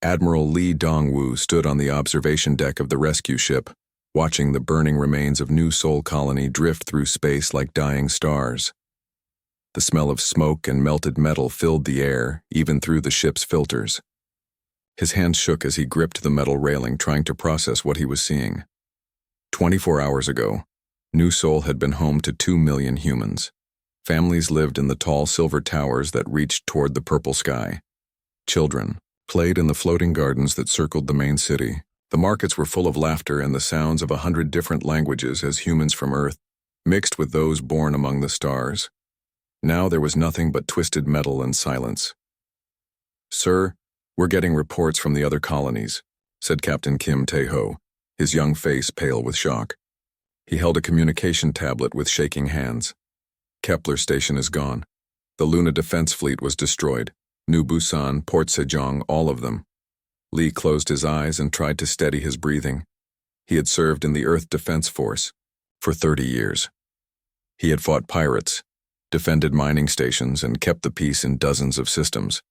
Admiral Lee Dongwu stood on the observation deck of the rescue ship, watching the burning remains of New Sol colony drift through space like dying stars. The smell of smoke and melted metal filled the air, even through the ship's filters. His hands shook as he gripped the metal railing, trying to process what he was seeing. 24 hours ago, New Sol had been home to 2 million humans. Families lived in the tall silver towers that reached toward the purple sky. Children played in the floating gardens that circled the main city. The markets were full of laughter and the sounds of 100 different languages as humans from Earth mixed with those born among the stars. Now there was nothing but twisted metal and silence. "Sir, we're getting reports from the other colonies," said Captain Kim Tae-ho, his young face pale with shock. He held a communication tablet with shaking hands. "Kepler Station is gone. The Luna Defense Fleet was destroyed. New Busan, Port Sejong, all of them." Lee closed his eyes and tried to steady his breathing. He had served in the Earth Defense Force for 30 years. He had fought pirates, defended mining stations, and kept the peace in dozens of systems.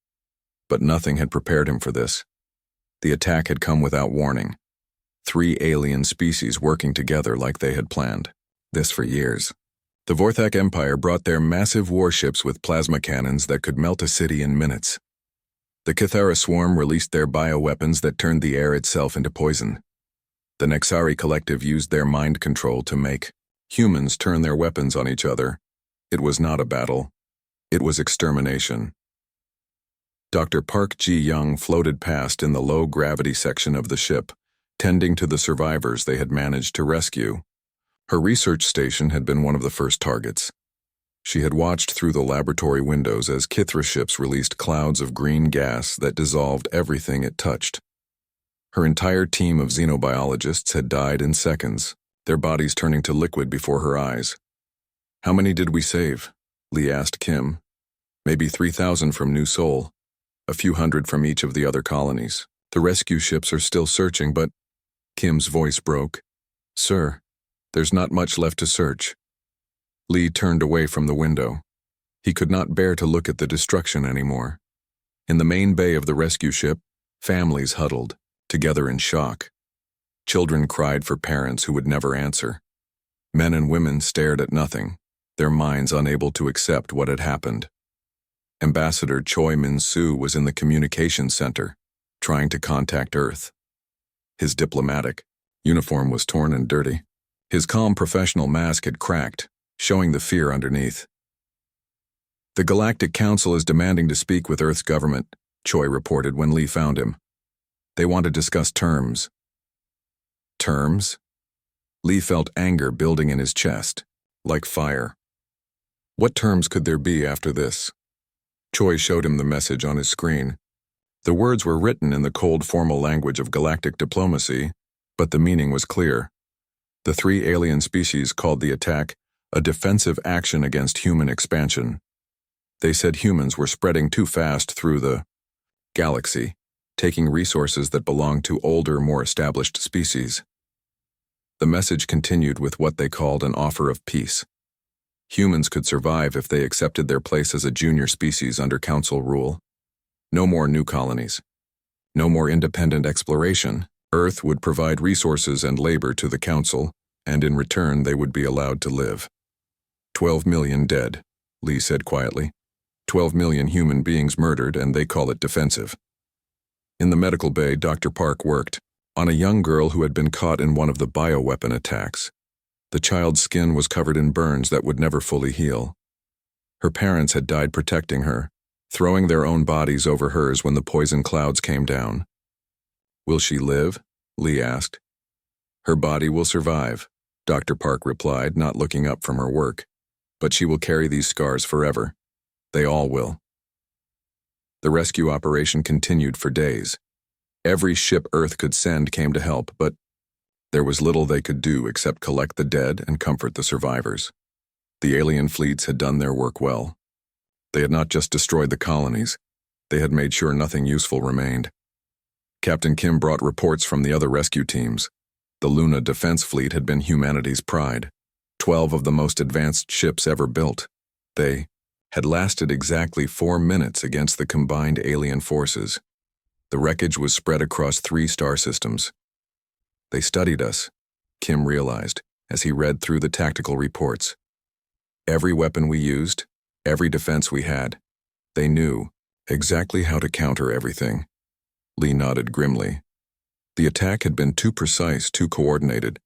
But nothing had prepared him for this. The attack had come without warning. 3 alien species working together like they had planned. This for years. The Vorthak Empire brought their massive warships with plasma cannons that could melt a city in minutes. The Kithara Swarm released their bioweapons that turned the air itself into poison. The Nexari Collective used their mind control to make humans turn their weapons on each other. It was not a battle. It was extermination. Dr. Park Ji-young floated past in the low-gravity section of the ship, tending to the survivors they had managed to rescue. Her research station had been one of the first targets. She had watched through the laboratory windows as Kithra ships released clouds of green gas that dissolved everything it touched. Her entire team of xenobiologists had died in seconds, their bodies turning to liquid before her eyes. "How many did we save?" Lee asked Kim. "Maybe 3,000 from New Sol, a few hundred from each of the other colonies. The rescue ships are still searching, but..." Kim's voice broke. "Sir, there's not much left to search." Lee turned away from the window. He could not bear to look at the destruction anymore. In the main bay of the rescue ship, families huddled, together in shock. Children cried for parents who would never answer. Men and women stared at nothing, their minds unable to accept what had happened. Ambassador Choi Min-soo was in the communications center, trying to contact Earth. His diplomatic uniform was torn and dirty. His calm professional mask had cracked, showing the fear underneath. "The Galactic Council is demanding to speak with Earth's government," Choi reported when Lee found him. "They want to discuss terms." Terms? Lee felt anger building in his chest, like fire. What terms could there be after this? Choi showed him the message on his screen. The words were written in the cold formal language of galactic diplomacy, but the meaning was clear. The 3 alien species called the attack a defensive action against human expansion. They said humans were spreading too fast through the galaxy, taking resources that belonged to older, more established species. The message continued with what they called an offer of peace. Humans could survive if they accepted their place as a junior species under Council rule. No more new colonies. No more independent exploration. Earth would provide resources and labor to the Council, and in return they would be allowed to live. 12 million dead, Lee said quietly. 12 million human beings murdered, and they call it defensive. In the medical bay, Dr. Park worked on a young girl who had been caught in one of the bioweapon attacks. The child's skin was covered in burns that would never fully heal. Her parents had died protecting her, throwing their own bodies over hers when the poison clouds came down. "Will she live?" Lee asked. "Her body will survive," Dr. Park replied, not looking up from her work. "But she will carry these scars forever. They all will." The rescue operation continued for days. Every ship Earth could send came to help, but there was little they could do except collect the dead and comfort the survivors. The alien fleets had done their work well. They had not just destroyed the colonies, they had made sure nothing useful remained. Captain Kim brought reports from the other rescue teams. The Luna Defense Fleet had been humanity's pride. 12 of the most advanced ships ever built. They had lasted exactly 4 minutes against the combined alien forces. The wreckage was spread across 3 star systems. They studied us, Kim realized as he read through the tactical reports. Every weapon we used, every defense we had. They knew exactly how to counter everything. Lee nodded grimly. The attack had been too precise, too coordinated.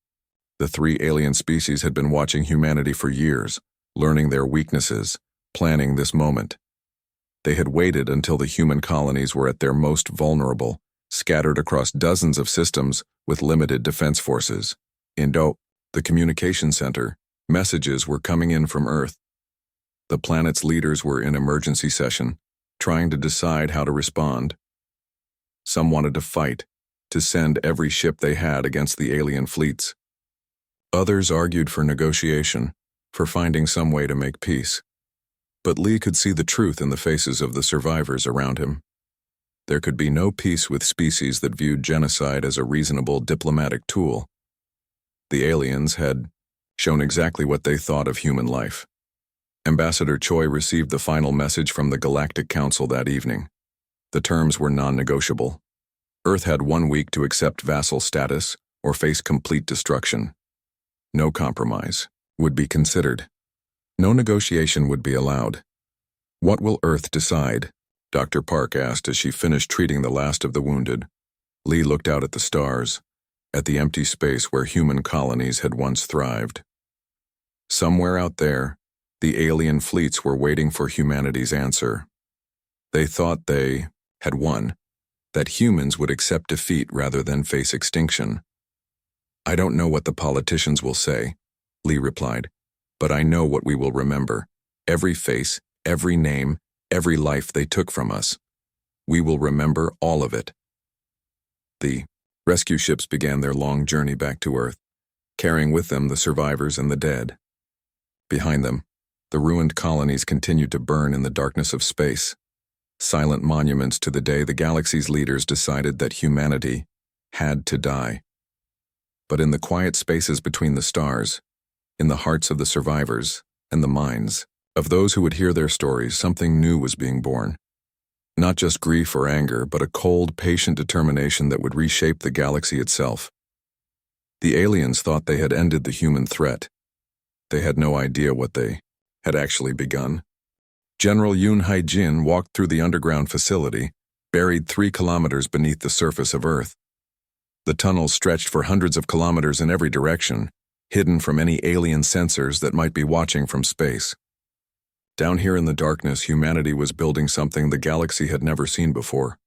The 3 alien species had been watching humanity for years, learning their weaknesses, planning this moment. They had waited until the human colonies were at their most vulnerable, scattered across dozens of systems with limited defense forces. In the communication center, messages were coming in from Earth. The planet's leaders were in emergency session, trying to decide how to respond. Some wanted to fight, to send every ship they had against the alien fleets. Others argued for negotiation, for finding some way to make peace. But Lee could see the truth in the faces of the survivors around him. There could be no peace with species that viewed genocide as a reasonable diplomatic tool. The aliens had shown exactly what they thought of human life. Ambassador Choi received the final message from the Galactic Council that evening. The terms were non-negotiable. Earth had 1 week to accept vassal status or face complete destruction. No compromise would be considered. No negotiation would be allowed. What will Earth decide? Dr. Park asked as she finished treating the last of the wounded. Lee looked out at the stars, at the empty space where human colonies had once thrived. Somewhere out there, the alien fleets were waiting for humanity's answer. They thought they had won, that humans would accept defeat rather than face extinction. I don't know what the politicians will say, Lee replied, but I know what we will remember. Every face, every name, every life they took from us. We will remember all of it. The rescue ships began their long journey back to Earth, carrying with them the survivors and the dead. Behind them, the ruined colonies continued to burn in the darkness of space, silent monuments to the day the galaxy's leaders decided that humanity had to die. But in the quiet spaces between the stars, in the hearts of the survivors and the minds of those who would hear their stories, something new was being born. Not just grief or anger, but a cold, patient determination that would reshape the galaxy itself. The aliens thought they had ended the human threat. They had no idea what they had actually begun. General Yoon Hae-jin walked through the underground facility, buried 3 kilometers beneath the surface of Earth. The tunnels stretched for hundreds of kilometers in every direction, hidden from any alien sensors that might be watching from space. Down here in the darkness, humanity was building something the galaxy had never seen before.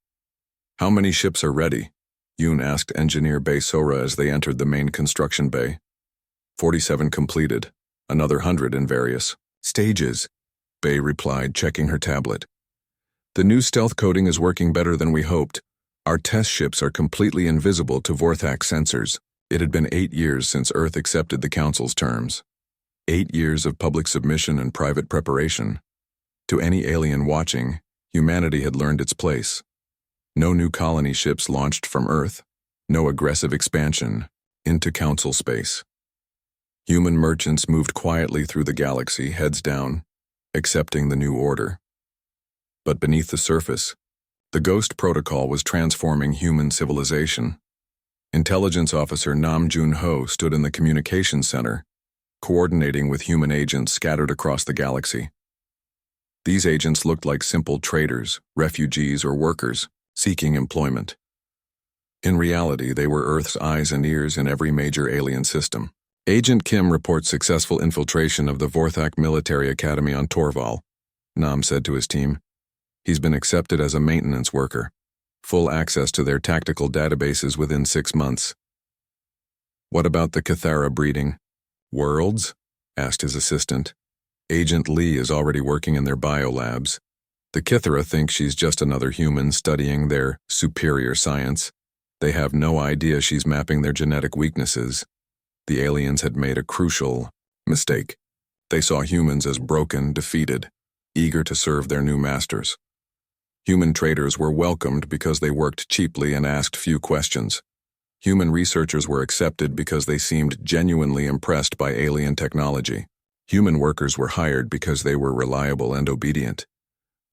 How many ships are ready? Yoon asked Engineer Bae Sora as they entered the main construction bay. 47 completed, another 100 in various stages, Bae replied, checking her tablet. The new stealth coating is working better than we hoped. Our test ships are completely invisible to Vorthak sensors. It had been 8 years since Earth accepted the Council's terms. 8 years of public submission and private preparation. To any alien watching, humanity had learned its place. No new colony ships launched from Earth, no aggressive expansion into Council space. Human merchants moved quietly through the galaxy, heads down, accepting the new order. But beneath the surface, the Ghost Protocol was transforming human civilization. Intelligence Officer Nam Jun-ho stood in the communications center, coordinating with human agents scattered across the galaxy. These agents looked like simple traders, refugees, or workers seeking employment. In reality, they were Earth's eyes and ears in every major alien system. Agent Kim reports successful infiltration of the Vorthak Military Academy on Torval, Nam said to his team. He's been accepted as a maintenance worker. Full access to their tactical databases within 6 months. What about the Cathara breeding? Worlds? Asked his assistant. Agent Lee is already working in their biolabs. The Kithara think she's just another human studying their superior science. They have no idea she's mapping their genetic weaknesses. The aliens had made a crucial mistake. They saw humans as broken, defeated, eager to serve their new masters. Human traders were welcomed because they worked cheaply and asked few questions. Human researchers were accepted because they seemed genuinely impressed by alien technology. Human workers were hired because they were reliable and obedient.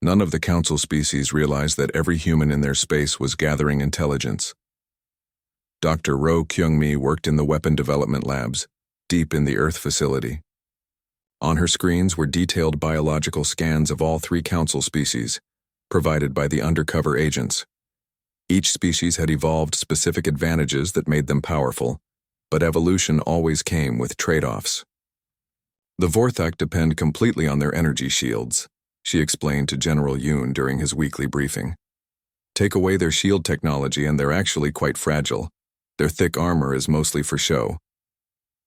None of the council species realized that every human in their space was gathering intelligence. Dr. Ro Kyung-mi worked in the weapon development labs, deep in the Earth facility. On her screens were detailed biological scans of all 3 council species, provided by the undercover agents. Each species had evolved specific advantages that made them powerful, but evolution always came with trade-offs. The Vorthak depend completely on their energy shields, she explained to General Yoon during his weekly briefing. Take away their shield technology and they're actually quite fragile. Their thick armor is mostly for show.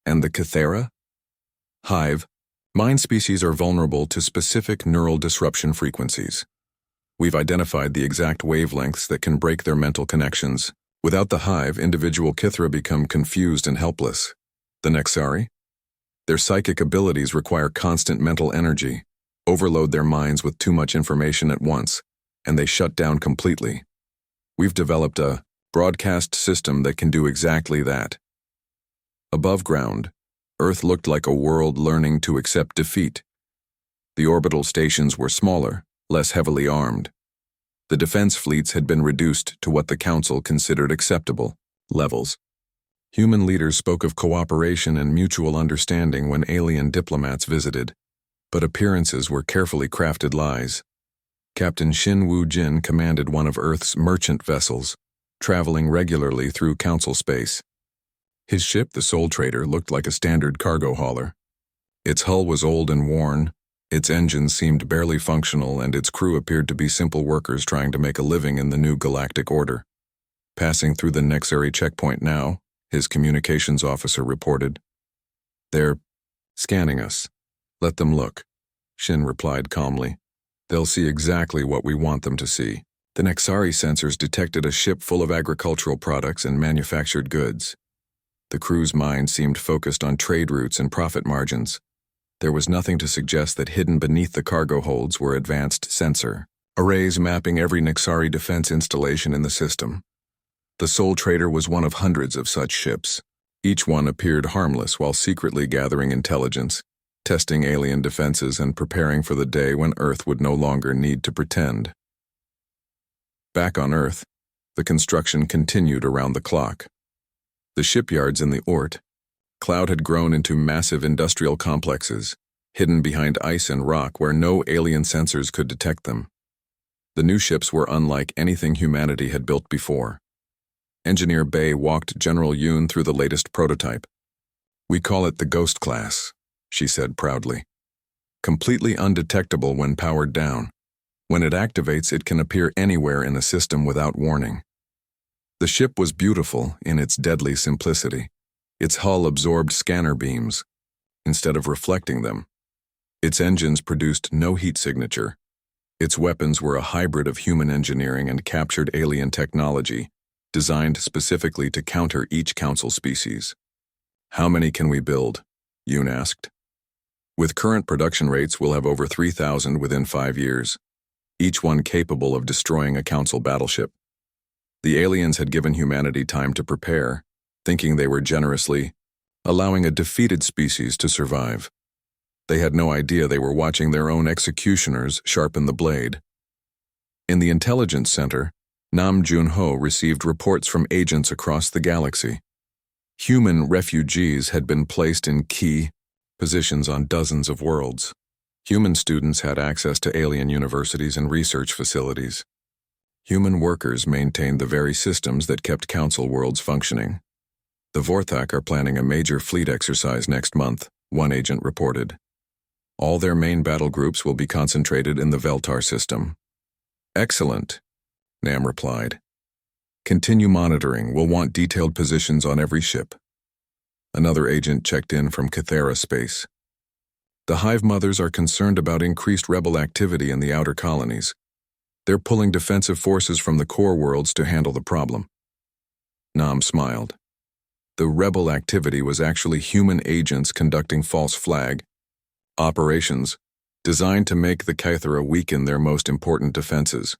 And the Cathera? Hive. Mind species are vulnerable to specific neural disruption frequencies. We've identified the exact wavelengths that can break their mental connections. Without the hive, individual Kithra become confused and helpless. The Nexari? Their psychic abilities require constant mental energy, overload their minds with too much information at once, and they shut down completely. We've developed a broadcast system that can do exactly that. Above ground, Earth looked like a world learning to accept defeat. The orbital stations were smaller, less heavily armed. The defense fleets had been reduced to what the Council considered acceptable levels. Human leaders spoke of cooperation and mutual understanding when alien diplomats visited, but appearances were carefully crafted lies. Captain Shin Woo-jin commanded one of Earth's merchant vessels, traveling regularly through Council space. His ship, the Soul Trader, looked like a standard cargo hauler. Its hull was old and worn, its engines seemed barely functional, and its crew appeared to be simple workers trying to make a living in the new galactic order. Passing through the Nexari checkpoint now, his communications officer reported. They're scanning us. Let them look, Shin replied calmly. They'll see exactly what we want them to see. The Nexari sensors detected a ship full of agricultural products and manufactured goods. The crew's mind seemed focused on trade routes and profit margins. There was nothing to suggest that hidden beneath the cargo holds were advanced sensor arrays mapping every Nexari defense installation in the system. The Soul Trader was one of hundreds of such ships. Each one appeared harmless while secretly gathering intelligence, testing alien defenses and preparing for the day when Earth would no longer need to pretend. Back on Earth, the construction continued around the clock. The shipyards in the Ort, Cloud had grown into massive industrial complexes, hidden behind ice and rock where no alien sensors could detect them. The new ships were unlike anything humanity had built before. Engineer Bay walked General Yoon through the latest prototype. We call it the Ghost Class, she said proudly. Completely undetectable when powered down. When it activates, it can appear anywhere in the system without warning. The ship was beautiful in its deadly simplicity. Its hull absorbed scanner beams, instead of reflecting them. Its engines produced no heat signature. Its weapons were a hybrid of human engineering and captured alien technology, designed specifically to counter each Council species. How many can we build? Yoon asked. With current production rates, we'll have over 3,000 within 5 years, each one capable of destroying a Council battleship. The aliens had given humanity time to prepare, thinking they were generously allowing a defeated species to survive. They had no idea they were watching their own executioners sharpen the blade. In the intelligence center, Nam Jun-ho received reports from agents across the galaxy. Human refugees had been placed in key positions on dozens of worlds. Human students had access to alien universities and research facilities. Human workers maintained the very systems that kept Council worlds functioning. The Vorthak are planning a major fleet exercise next month, one agent reported. All their main battle groups will be concentrated in the Veltar system. Excellent, Nam replied. Continue monitoring. We'll want detailed positions on every ship. Another agent checked in from Cathera space. The Hive Mothers are concerned about increased rebel activity in the outer colonies. They're pulling defensive forces from the core worlds to handle the problem. Nam smiled. The rebel activity was actually human agents conducting false flag operations designed to make the Cathera weaken their most important defenses.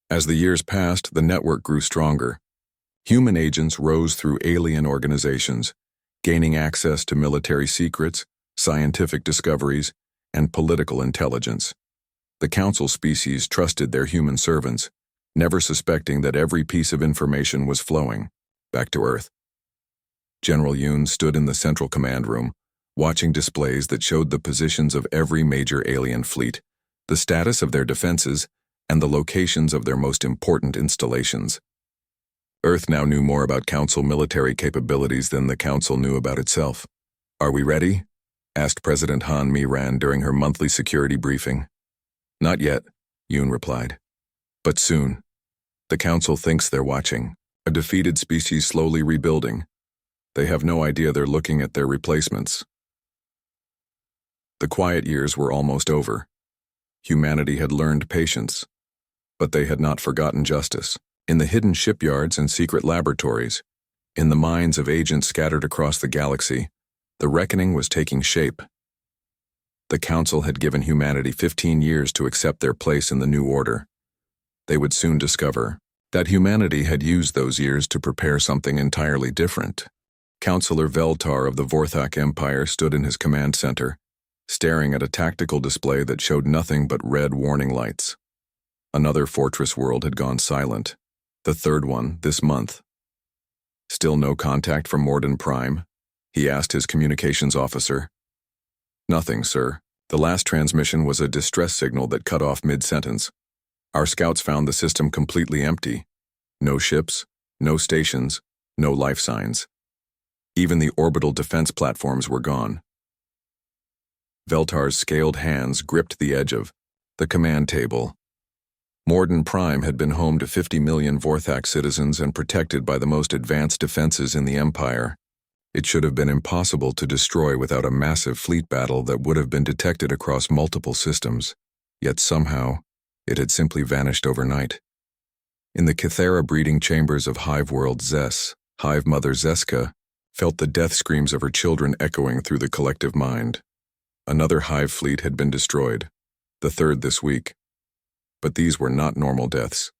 As the years passed, the network grew stronger. Human agents rose through alien organizations, gaining access to military secrets, scientific discoveries, and political intelligence. The Council species trusted their human servants, never suspecting that every piece of information was flowing back to Earth. General Yoon stood in the central command room, watching displays that showed the positions of every major alien fleet, the status of their defenses, and the locations of their most important installations. Earth now knew more about Council military capabilities than the Council knew about itself. "Are we ready?" asked President Han Mi-ran during her monthly security briefing. "Not yet," Yoon replied. "But soon. The Council thinks they're watching, a defeated species slowly rebuilding. They have no idea they're looking at their replacements." The quiet years were almost over. Humanity had learned patience, but they had not forgotten justice. In the hidden shipyards and secret laboratories, in the minds of agents scattered across the galaxy, the reckoning was taking shape. The Council had given humanity 15 years to accept their place in the new order. They would soon discover that humanity had used those years to prepare something entirely different. Councillor Veltar of the Vorthak Empire stood in his command center, staring at a tactical display that showed nothing but red warning lights. Another fortress world had gone silent, the third one this month. "Still no contact from Morden Prime?" he asked his communications officer. "Nothing, sir. The last transmission was a distress signal that cut off mid-sentence. Our scouts found the system completely empty. No ships, no stations, no life signs. Even the orbital defense platforms were gone." Veltar's scaled hands gripped the edge of the command table. Morden Prime had been home to 50 million Vorthak citizens and protected by the most advanced defenses in the Empire. It should have been impossible to destroy without a massive fleet battle that would have been detected across multiple systems, yet somehow it had simply vanished overnight. In the Kythera breeding chambers of Hive World Zess, Hive Mother Zeska felt the death screams of her children echoing through the collective mind. Another Hive fleet had been destroyed, the third this week. But these were not normal deaths.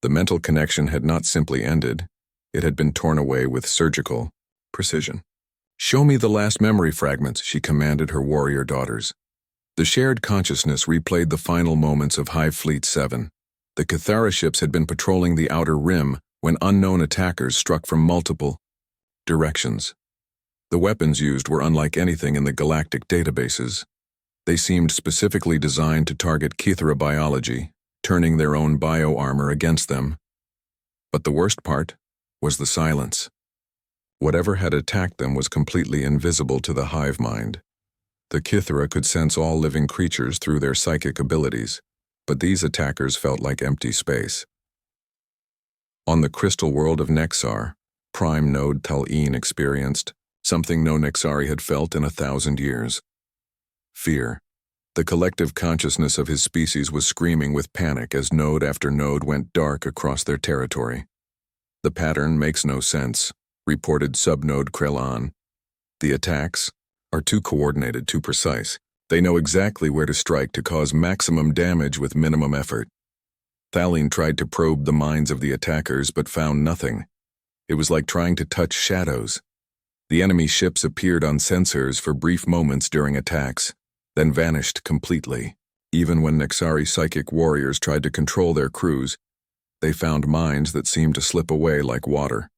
The mental connection had not simply ended, it had been torn away with surgical precision. "Show me the last memory fragments," she commanded her warrior daughters. The shared consciousness replayed the final moments of Hive Fleet 7. The Kythera ships had been patrolling the outer rim when unknown attackers struck from multiple directions. The weapons used were unlike anything in the Galactic databases. They seemed specifically designed to target Kythera biology, turning their own bio-armor against them. But the worst part was the silence. Whatever had attacked them was completely invisible to the hive mind. The Kythera could sense all living creatures through their psychic abilities, but these attackers felt like empty space. On the crystal world of Nexar, Prime Node Tal'in experienced something no Nexari had felt in 1,000 years. Fear. The collective consciousness of his species was screaming with panic as node after node went dark across their territory. "The pattern makes no sense," reported subnode Krellan. "The attacks are too coordinated, too precise. They know exactly where to strike to cause maximum damage with minimum effort." Thalene tried to probe the minds of the attackers but found nothing. It was like trying to touch shadows. The enemy ships appeared on sensors for brief moments during attacks, then vanished completely. Even when Nexari psychic warriors tried to control their crews, they found minds that seemed to slip away like water.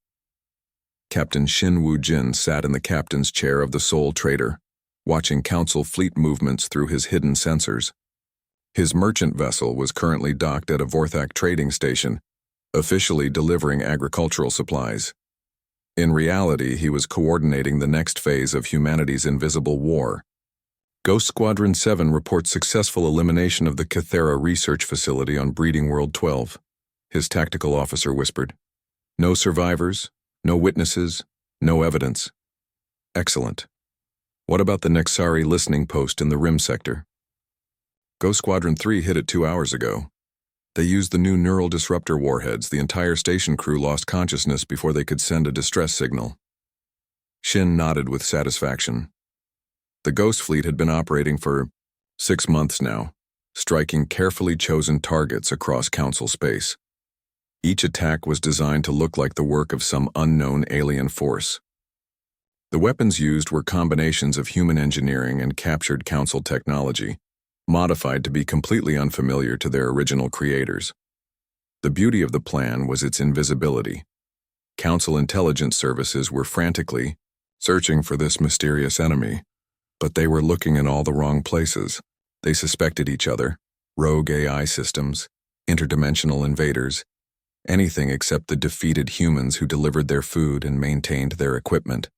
Captain Shin Woo-jin sat in the captain's chair of the Soul Trader, watching Council fleet movements through his hidden sensors. His merchant vessel was currently docked at a Vorthak trading station, officially delivering agricultural supplies. In reality, he was coordinating the next phase of humanity's invisible war. Ghost Squadron 7 reports successful elimination of the Kythera research facility on Breeding World 12, his tactical officer whispered. "No survivors, no witnesses, no evidence. Excellent. What about the Nexari listening post in the Rim sector?" "Ghost Squadron 3 hit it 2 hours ago. They used the new neural disruptor warheads. The entire station crew lost consciousness before they could send a distress signal." Shin nodded with satisfaction. The Ghost Fleet had been operating for 6 months now, striking carefully chosen targets across Council space. Each attack was designed to look like the work of some unknown alien force. The weapons used were combinations of human engineering and captured Council technology, modified to be completely unfamiliar to their original creators. The beauty of the plan was its invisibility. Council intelligence services were frantically searching for this mysterious enemy, but they were looking in all the wrong places. They suspected each other, rogue AI systems, interdimensional invaders, anything except the defeated humans who delivered their food and maintained their equipment.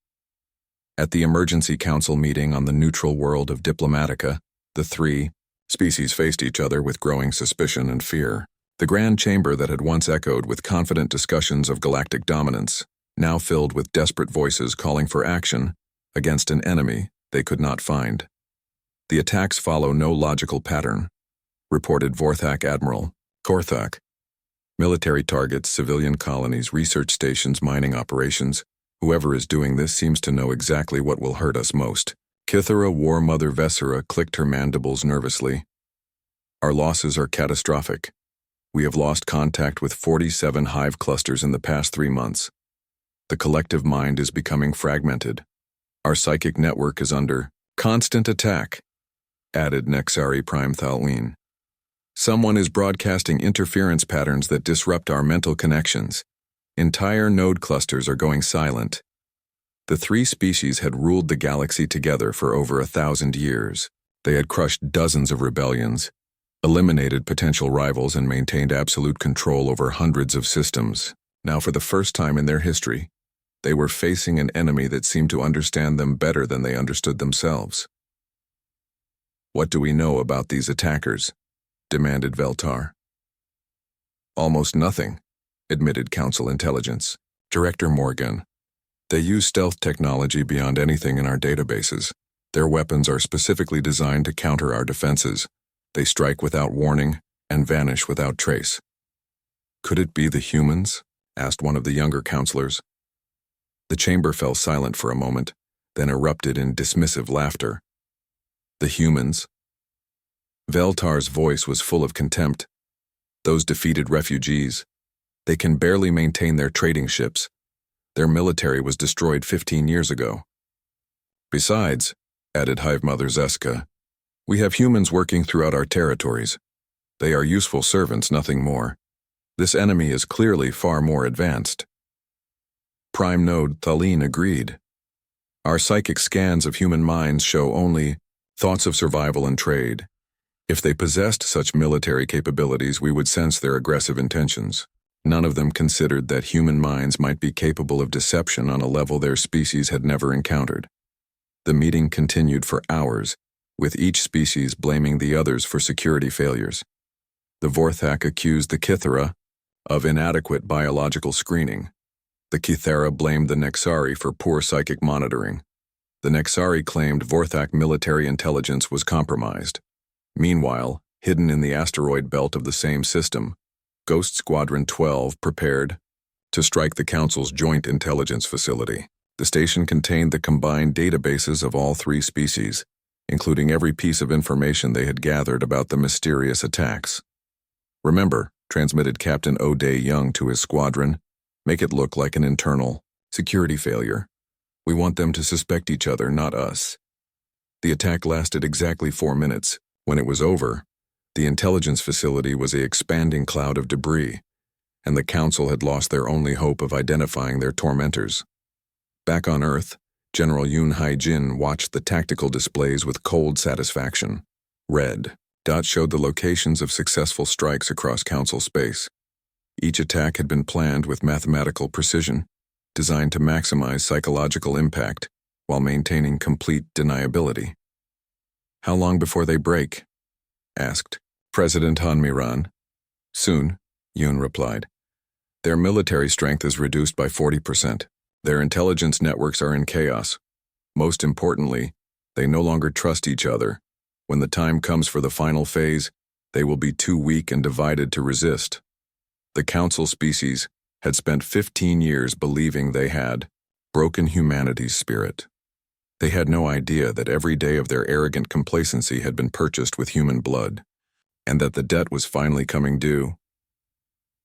At the emergency council meeting on the neutral world of Diplomatica, the three species faced each other with growing suspicion and fear. The grand chamber that had once echoed with confident discussions of galactic dominance, now filled with desperate voices calling for action against an enemy they could not find. The attacks follow no logical pattern, reported Vorthak Admiral Korthak. Military targets, civilian colonies, research stations, mining operations. Whoever is doing this seems to know exactly what will hurt us most. Kithara War Mother Vessera clicked her mandibles nervously. Our losses are catastrophic. We have lost contact with 47 hive clusters in the past 3 months. The collective mind is becoming fragmented. Our psychic network is under constant attack, added Nexari Prime Thalween. Someone is broadcasting interference patterns that disrupt our mental connections. Entire node clusters are going silent. The three species had ruled the galaxy together for over 1,000 years. They had crushed dozens of rebellions, eliminated potential rivals, and maintained absolute control over hundreds of systems. Now, for the first time in their history, they were facing an enemy that seemed to understand them better than they understood themselves. What do we know about these attackers? Demanded Veltar. Almost nothing, admitted Council Intelligence. Director Morgan. They use stealth technology beyond anything in our databases. Their weapons are specifically designed to counter our defenses. They strike without warning and vanish without trace. Could it be the humans? Asked one of the younger counselors. The chamber fell silent for a moment, then erupted in dismissive laughter. The humans? Veltar's voice was full of contempt. Those defeated refugees. They can barely maintain their trading ships. Their military was destroyed 15 years ago. Besides, added Hive Mother Zeska, we have humans working throughout our territories. They are useful servants, nothing more. This enemy is clearly far more advanced. Prime Node Thaleen agreed. Our psychic scans of human minds show only thoughts of survival and trade. If they possessed such military capabilities, we would sense their aggressive intentions. None of them considered that human minds might be capable of deception on a level their species had never encountered. The meeting continued for hours, with each species blaming the others for security failures. The Vorthak accused the Kithara of inadequate biological screening. The Kithara blamed the Nexari for poor psychic monitoring. The Nexari claimed Vorthak military intelligence was compromised. Meanwhile, hidden in the asteroid belt of the same system, Ghost Squadron 12 prepared to strike the Council's joint intelligence facility. The station contained the combined databases of all three species, including every piece of information they had gathered about the mysterious attacks. Remember, transmitted Captain O'Day Young to his squadron, make it look like an internal security failure. We want them to suspect each other, not us. The attack lasted exactly 4 minutes. When it was over, the intelligence facility was an expanding cloud of debris, and the Council had lost their only hope of identifying their tormentors. Back on Earth, General Yoon Hai-jin watched the tactical displays with cold satisfaction. Red dots showed the locations of successful strikes across Council space. Each attack had been planned with mathematical precision, designed to maximize psychological impact while maintaining complete deniability. How long before they break? Asked President Hanmiran. Soon, Yoon replied. Their military strength is reduced by 40%. Their intelligence networks are in chaos. Most importantly, they no longer trust each other. When the time comes for the final phase, they will be too weak and divided to resist. The Council species had spent 15 years believing they had broken humanity's spirit. They had no idea that every day of their arrogant complacency had been purchased with human blood, and that the debt was finally coming due.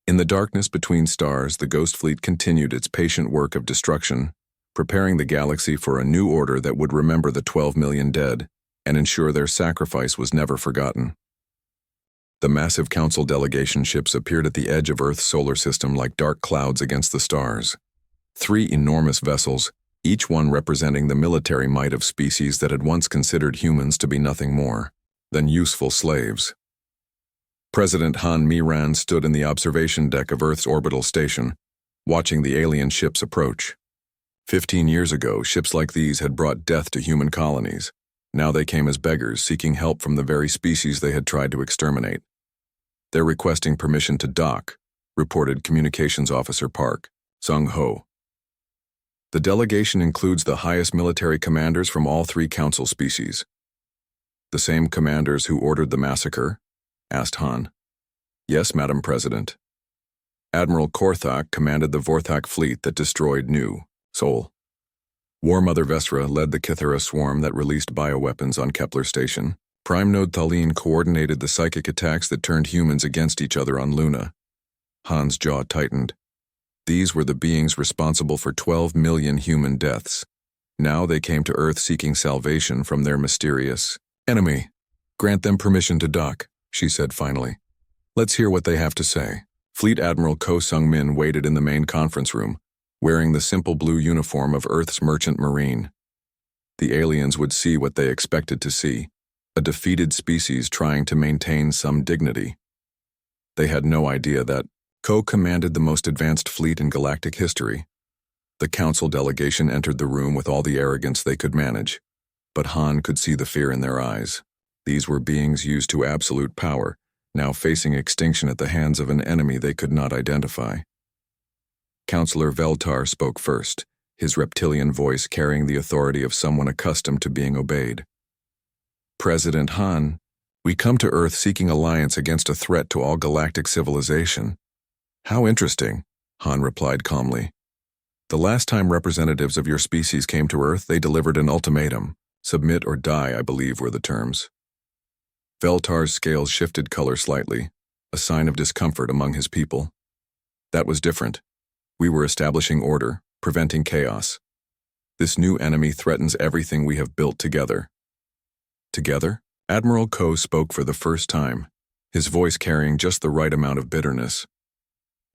In the darkness between stars, the Ghost Fleet continued its patient work of destruction, preparing the galaxy for a new order that would remember the 12 million dead and ensure their sacrifice was never forgotten. The massive council delegation ships appeared at the edge of Earth's solar system like dark clouds against the stars. 3 enormous vessels, each one representing the military might of species that had once considered humans to be nothing more than useful slaves. President Han Miran stood in the observation deck of Earth's orbital station, watching the alien ships approach. 15 years ago, ships like these had brought death to human colonies. Now they came as beggars, seeking help from the very species they had tried to exterminate. They're requesting permission to dock, reported Communications Officer Park Sung-ho. The delegation includes the highest military commanders from all 3 council species. The same commanders who ordered the massacre? Asked Han. Yes, Madam President. Admiral Korthak commanded the Vorthak fleet that destroyed New Seoul. War Mother Vesra led the Kithara swarm that released bioweapons on Kepler Station. Prime Node Thaleen coordinated the psychic attacks that turned humans against each other on Luna. Han's jaw tightened. These were the beings responsible for 12 million human deaths. Now they came to Earth seeking salvation from their mysterious enemy. Grant them permission to dock, she said finally. Let's hear what they have to say. Fleet Admiral Ko Sung-min waited in the main conference room, wearing the simple blue uniform of Earth's merchant marine. The aliens would see what they expected to see, a defeated species trying to maintain some dignity. They had no idea that Ko commanded the most advanced fleet in galactic history. The council delegation entered the room with all the arrogance they could manage, but Han could see the fear in their eyes. These were beings used to absolute power, now facing extinction at the hands of an enemy they could not identify. Councillor Veltar spoke first, his reptilian voice carrying the authority of someone accustomed to being obeyed. President Han, we come to Earth seeking alliance against a threat to all galactic civilization. How interesting, Han replied calmly. The last time representatives of your species came to Earth, they delivered an ultimatum. Submit or die, I believe, were the terms. Veltar's scales shifted color slightly, a sign of discomfort among his people. That was different. We were establishing order, preventing chaos. This new enemy threatens everything we have built together. Together? Admiral Ko spoke for the first time, his voice carrying just the right amount of bitterness.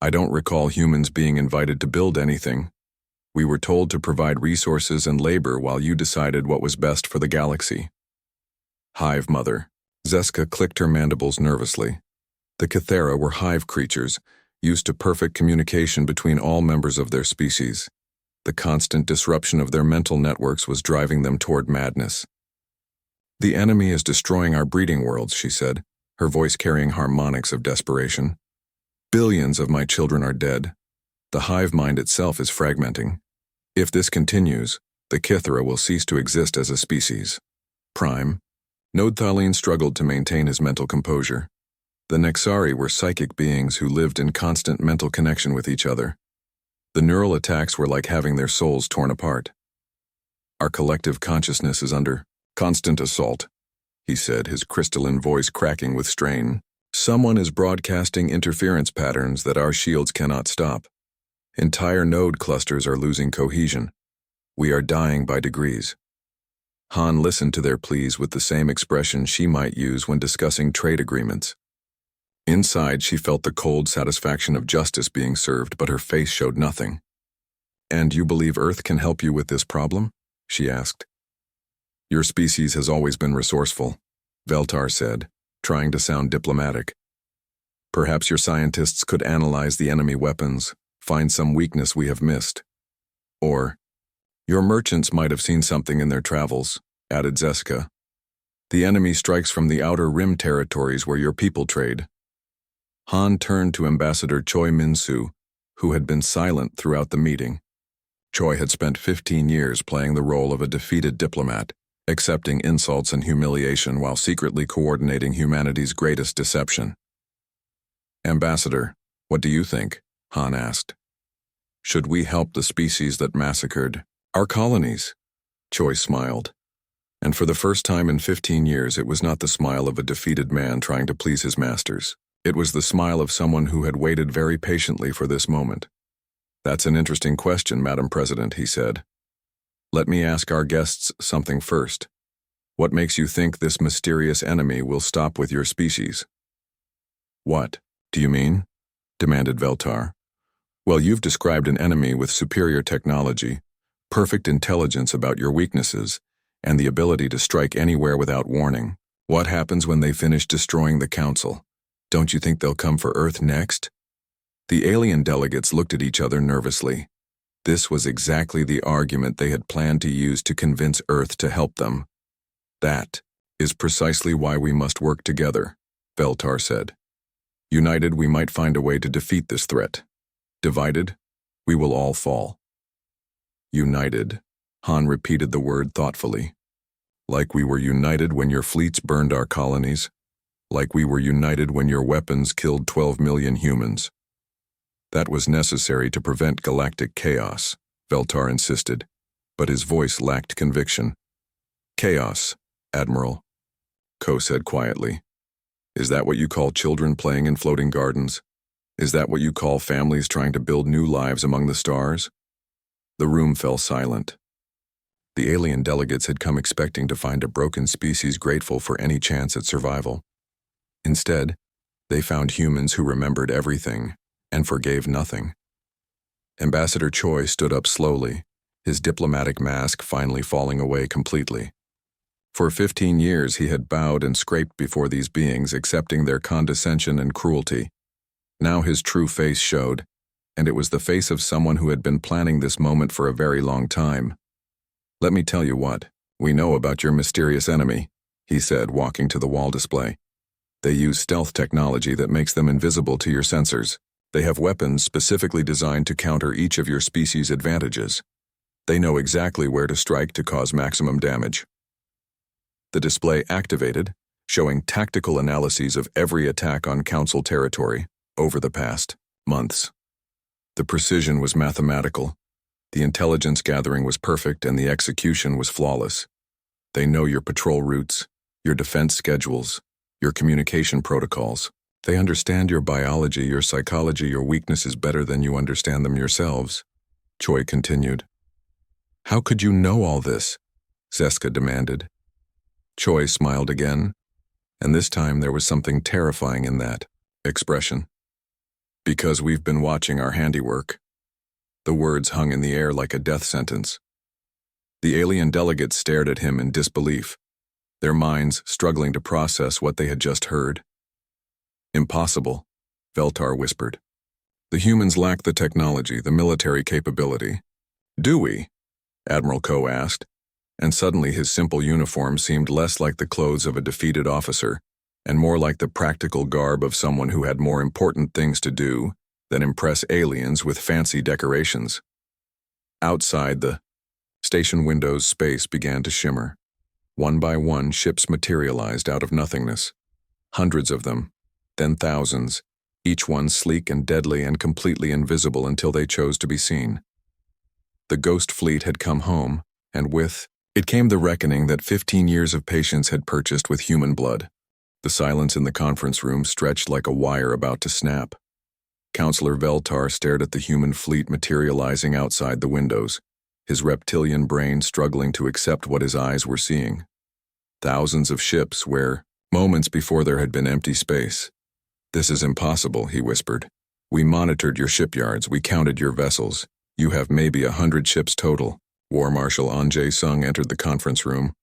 I don't recall humans being invited to build anything. We were told to provide resources and labor while you decided what was best for the galaxy. Hive Mother. Zeska clicked her mandibles nervously. The Kithara were hive creatures, used to perfect communication between all members of their species. The constant disruption of their mental networks was driving them toward madness. The enemy is destroying our breeding worlds, she said, her voice carrying harmonics of desperation. Billions of my children are dead. The hive mind itself is fragmenting. If this continues, the Kithara will cease to exist as a species. Prime. Node Thaleen struggled to maintain his mental composure. The Nexari were psychic beings who lived in constant mental connection with each other. The neural attacks were like having their souls torn apart. Our collective consciousness is under constant assault, he said, his crystalline voice cracking with strain. Someone is broadcasting interference patterns that our shields cannot stop. Entire node clusters are losing cohesion. We are dying by degrees. Han listened to their pleas with the same expression she might use when discussing trade agreements. Inside, she felt the cold satisfaction of justice being served, but her face showed nothing. And you believe Earth can help you with this problem? She asked. Your species has always been resourceful, Veltar said, trying to sound diplomatic. Perhaps your scientists could analyze the enemy weapons, find some weakness we have missed. Or, your merchants might have seen something in their travels, added Zeska. The enemy strikes from the outer rim territories where your people trade. Han turned to Ambassador Choi Min-soo, who had been silent throughout the meeting. Choi had spent 15 years playing the role of a defeated diplomat, accepting insults and humiliation while secretly coordinating humanity's greatest deception. Ambassador, what do you think? Han asked. Should we help the species that massacred our colonies? Choi smiled. And for the first time in 15 years, it was not the smile of a defeated man trying to please his masters. It was the smile of someone who had waited very patiently for this moment. That's an interesting question, Madam President, he said. Let me ask our guests something first. What makes you think this mysterious enemy will stop with your species? What do you mean? Demanded Veltar. Well, you've described an enemy with superior technology, perfect intelligence about your weaknesses, and the ability to strike anywhere without warning. What happens when they finish destroying the Council? Don't you think they'll come for Earth next? The alien delegates looked at each other nervously. This was exactly the argument they had planned to use to convince Earth to help them. That is precisely why we must work together, Veltar said. United, we might find a way to defeat this threat. Divided, we will all fall. United, Han repeated the word thoughtfully. Like we were united when your fleets burned our colonies. Like we were united when your weapons killed 12 million humans. That was necessary to prevent galactic chaos, Veltar insisted, but his voice lacked conviction. Chaos, Admiral, Ko said quietly. Is that what you call children playing in floating gardens? Is that what you call families trying to build new lives among the stars? The room fell silent. The alien delegates had come expecting to find a broken species grateful for any chance at survival. Instead, they found humans who remembered everything and forgave nothing. Ambassador Choi stood up slowly, his diplomatic mask finally falling away completely. For 15 years he had bowed and scraped before these beings, accepting their condescension and cruelty. Now his true face showed, and it was the face of someone who had been planning this moment for a very long time. Let me tell you what we know about your mysterious enemy, he said, walking to the wall display. They use stealth technology that makes them invisible to your sensors. They have weapons specifically designed to counter each of your species' advantages. They know exactly where to strike to cause maximum damage. The display activated, showing tactical analyses of every attack on Council territory over the past months. The precision was mathematical, the intelligence gathering was perfect, and the execution was flawless. They know your patrol routes, your defense schedules, your communication protocols. They understand your biology, your psychology, your weaknesses better than you understand them yourselves, Choi continued. How could you know all this? Zeska demanded. Choi smiled again, and this time there was something terrifying in that expression. Because we've been watching our handiwork. The words hung in the air like a death sentence. The alien delegates stared at him in disbelief, their minds struggling to process what they had just heard. Impossible, Veltar whispered. The humans lack the technology, the military capability. Do we? Admiral Ko asked, and suddenly his simple uniform seemed less like the clothes of a defeated officer and more like the practical garb of someone who had more important things to do than impress aliens with fancy decorations. Outside the station window's space began to shimmer. One by one, ships materialized out of nothingness. Hundreds of them, then thousands, each one sleek and deadly and completely invisible until they chose to be seen. The ghost fleet had come home, and with it came the reckoning that 15 years of patience had purchased with human blood. The silence in the conference room stretched like a wire about to snap. Counselor Veltar stared at the human fleet materializing outside the windows, his reptilian brain struggling to accept what his eyes were seeing. Thousands of ships where, moments before, there had been empty space. This is impossible, he whispered. We monitored your shipyards, we counted your vessels. You have maybe 100 ships total. War Marshal An Jae-sung entered the conference room,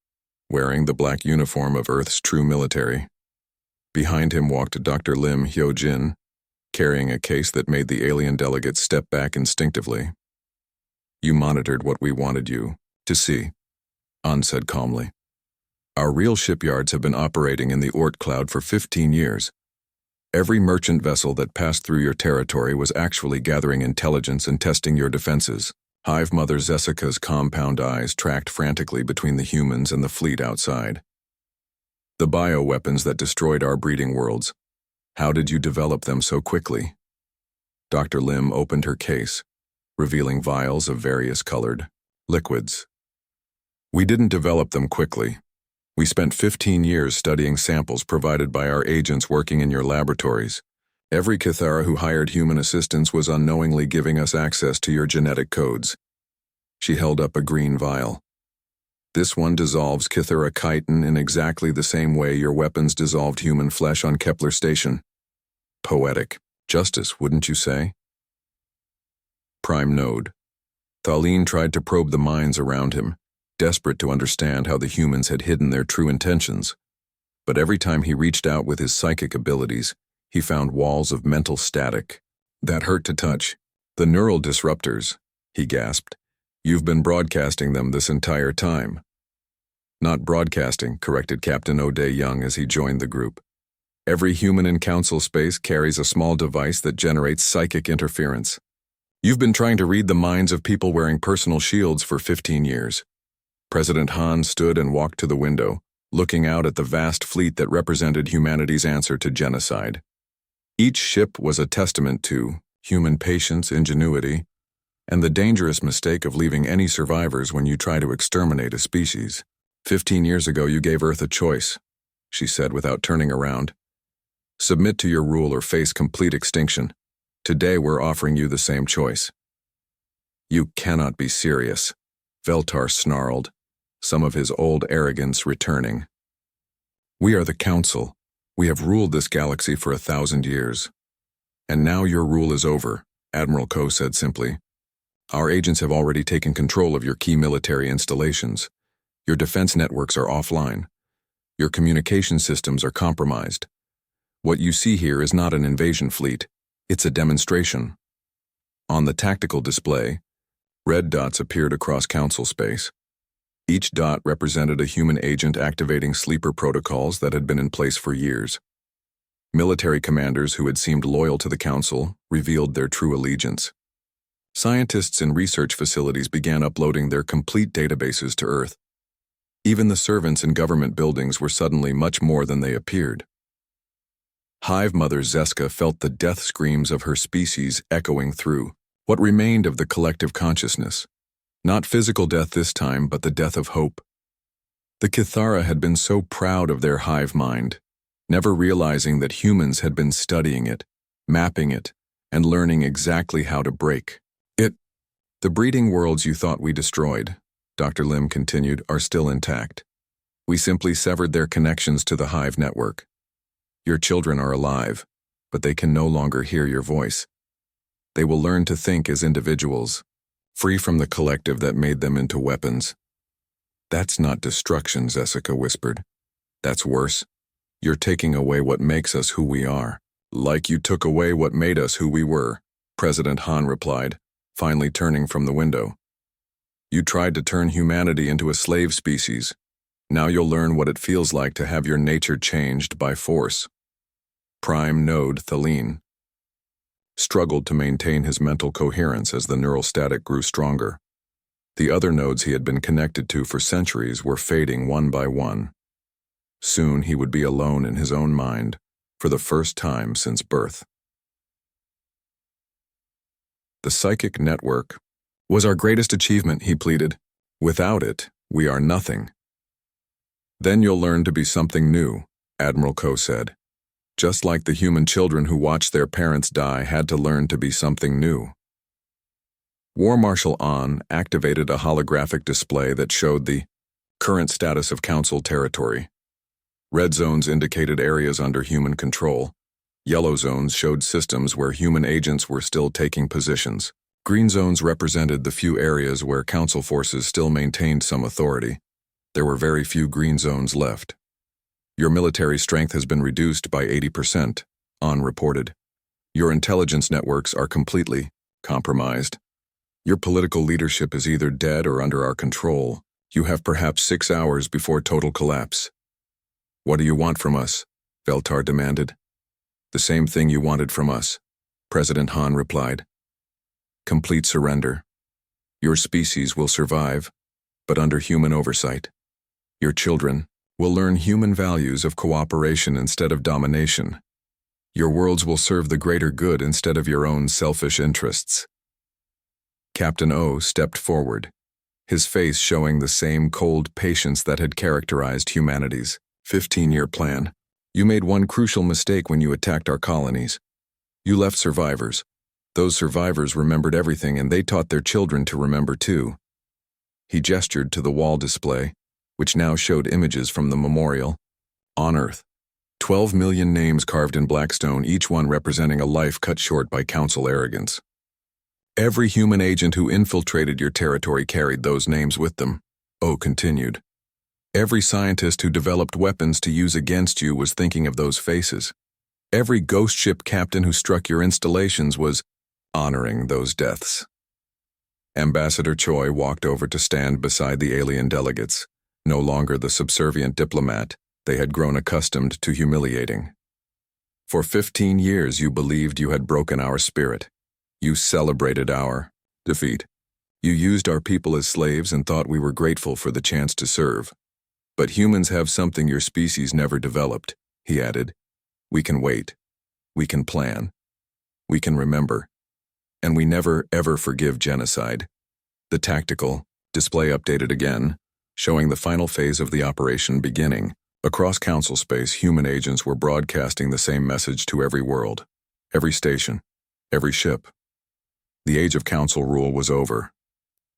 wearing the black uniform of Earth's true military. Behind him walked Dr. Lim Hyo-jin, carrying a case that made the alien delegates step back instinctively. You monitored what we wanted you to see, An said calmly. Our real shipyards have been operating in the Oort cloud for 15 years. Every merchant vessel that passed through your territory was actually gathering intelligence and testing your defenses. Hive Mother Zessica's compound eyes tracked frantically between the humans and the fleet outside. The bioweapons that destroyed our breeding worlds. How did you develop them so quickly? Dr. Lim opened her case, revealing vials of various colored liquids. We didn't develop them quickly. We spent 15 years studying samples provided by our agents working in your laboratories. Every Cathara who hired human assistance was unknowingly giving us access to your genetic codes. She held up a green vial. This one dissolves Kythera chitin in exactly the same way your weapons dissolved human flesh on Kepler Station. Poetic justice, wouldn't you say? Prime Node. Thaleen tried to probe the minds around him, desperate to understand how the humans had hidden their true intentions. But every time he reached out with his psychic abilities, he found walls of mental static. That hurt to touch. The neural disruptors, he gasped. You've been broadcasting them this entire time. Not broadcasting, corrected Captain O'Day Young as he joined the group. Every human in council space carries a small device that generates psychic interference. You've been trying to read the minds of people wearing personal shields for 15 years. President Han stood and walked to the window, looking out at the vast fleet that represented humanity's answer to genocide. Each ship was a testament to human patience, ingenuity, and the dangerous mistake of leaving any survivors when you try to exterminate a species. 15 years ago you gave Earth a choice, she said without turning around. Submit to your rule or face complete extinction. Today we're offering you the same choice. You cannot be serious, Veltar snarled, some of his old arrogance returning. We are the Council. We have ruled this galaxy for 1,000 years. And now your rule is over, Admiral Ko said simply. Our agents have already taken control of your key military installations. Your defense networks are offline. Your communication systems are compromised. What you see here is not an invasion fleet. It's a demonstration. On the tactical display, red dots appeared across council space. Each dot represented a human agent activating sleeper protocols that had been in place for years. Military commanders who had seemed loyal to the council revealed their true allegiance. Scientists in research facilities began uploading their complete databases to Earth. Even the servants in government buildings were suddenly much more than they appeared. Hive Mother Zeska felt the death screams of her species echoing through what remained of the collective consciousness. Not physical death this time, but the death of hope. The Kythera had been so proud of their hive mind, never realizing that humans had been studying it, mapping it, and learning exactly how to break it. The breeding worlds you thought we destroyed, Dr. Lim continued, are still intact. We simply severed their connections to the hive network. Your children are alive, but they can no longer hear your voice. They will learn to think as individuals, free from the collective that made them into weapons. That's not destruction, Zessica whispered. That's worse. You're taking away what makes us who we are. Like you took away what made us who we were, President Han replied, finally turning from the window. You tried to turn humanity into a slave species. Now you'll learn what it feels like to have your nature changed by force. Prime Node Thaleen struggled to maintain his mental coherence as the neural static grew stronger. The other nodes he had been connected to for centuries were fading one by one. Soon he would be alone in his own mind, for the first time since birth. The psychic network was our greatest achievement, he pleaded. Without it, we are nothing. Then you'll learn to be something new, Admiral Ko said. Just like the human children who watched their parents die had to learn to be something new. War Marshal An activated a holographic display that showed the current status of Council territory. Red zones indicated areas under human control. Yellow zones showed systems where human agents were still taking positions. Green zones represented the few areas where Council forces still maintained some authority. There were very few green zones left. Your military strength has been reduced by 80%, An reported. Your intelligence networks are completely compromised. Your political leadership is either dead or under our control. You have perhaps 6 hours before total collapse. What do you want from us? Veltar demanded. The same thing you wanted from us, President Han replied. Complete surrender. Your species will survive, but under human oversight. Your children will learn human values of cooperation instead of domination. Your worlds will serve the greater good instead of your own selfish interests. Captain O stepped forward, his face showing the same cold patience that had characterized humanity's 15-year plan. You made one crucial mistake when you attacked our colonies. You left survivors. Those survivors remembered everything, and they taught their children to remember too. He gestured to the wall display, which now showed images from the memorial. On Earth, 12 million names carved in black stone, each one representing a life cut short by council arrogance. Every human agent who infiltrated your territory carried those names with them. O continued. Every scientist who developed weapons to use against you was thinking of those faces. Every ghost ship captain who struck your installations was honoring those deaths. Ambassador Choi walked over to stand beside the alien delegates, no longer the subservient diplomat they had grown accustomed to humiliating. For 15 years you believed you had broken our spirit. You celebrated our defeat. You used our people as slaves and thought we were grateful for the chance to serve. But humans have something your species never developed, he added. We can wait. We can plan. We can remember. And we never, ever forgive genocide. The tactical display updated again, showing the final phase of the operation beginning. Across council space, human agents were broadcasting the same message to every world, every station, every ship. The age of council rule was over.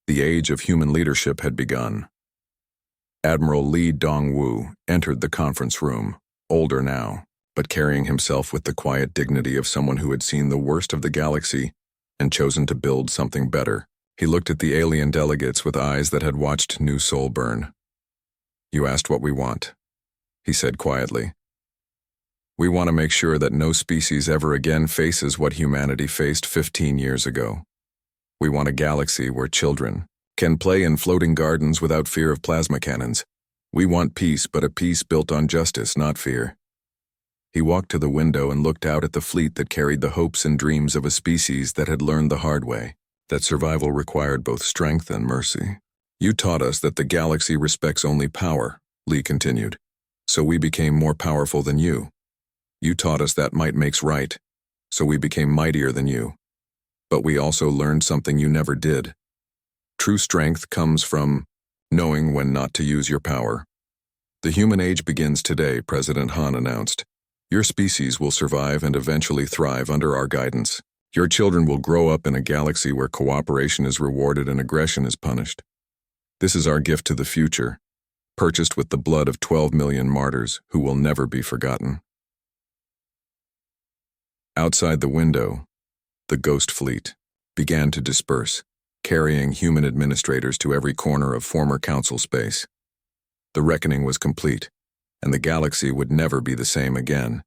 The age of human leadership had begun. Admiral Lee Dong-woo entered the conference room, older now, but carrying himself with the quiet dignity of someone who had seen the worst of the galaxy and chosen to build something better. He looked at the alien delegates with eyes that had watched New Soul burn. You asked what we want, he said quietly. We want to make sure that no species ever again faces what humanity faced 15 years ago. We want a galaxy where children can play in floating gardens without fear of plasma cannons. We want peace, but a peace built on justice, not fear. He walked to the window and looked out at the fleet that carried the hopes and dreams of a species that had learned the hard way, that survival required both strength and mercy. You taught us that the galaxy respects only power, Lee continued. So we became more powerful than you. You taught us that might makes right, so we became mightier than you. But we also learned something you never did. True strength comes from knowing when not to use your power. The human age begins today, President Han announced. Your species will survive and eventually thrive under our guidance. Your children will grow up in a galaxy where cooperation is rewarded and aggression is punished. This is our gift to the future, purchased with the blood of 12 million martyrs who will never be forgotten. Outside the window, the ghost fleet began to disperse, carrying human administrators to every corner of former council space. The reckoning was complete, and the galaxy would never be the same again.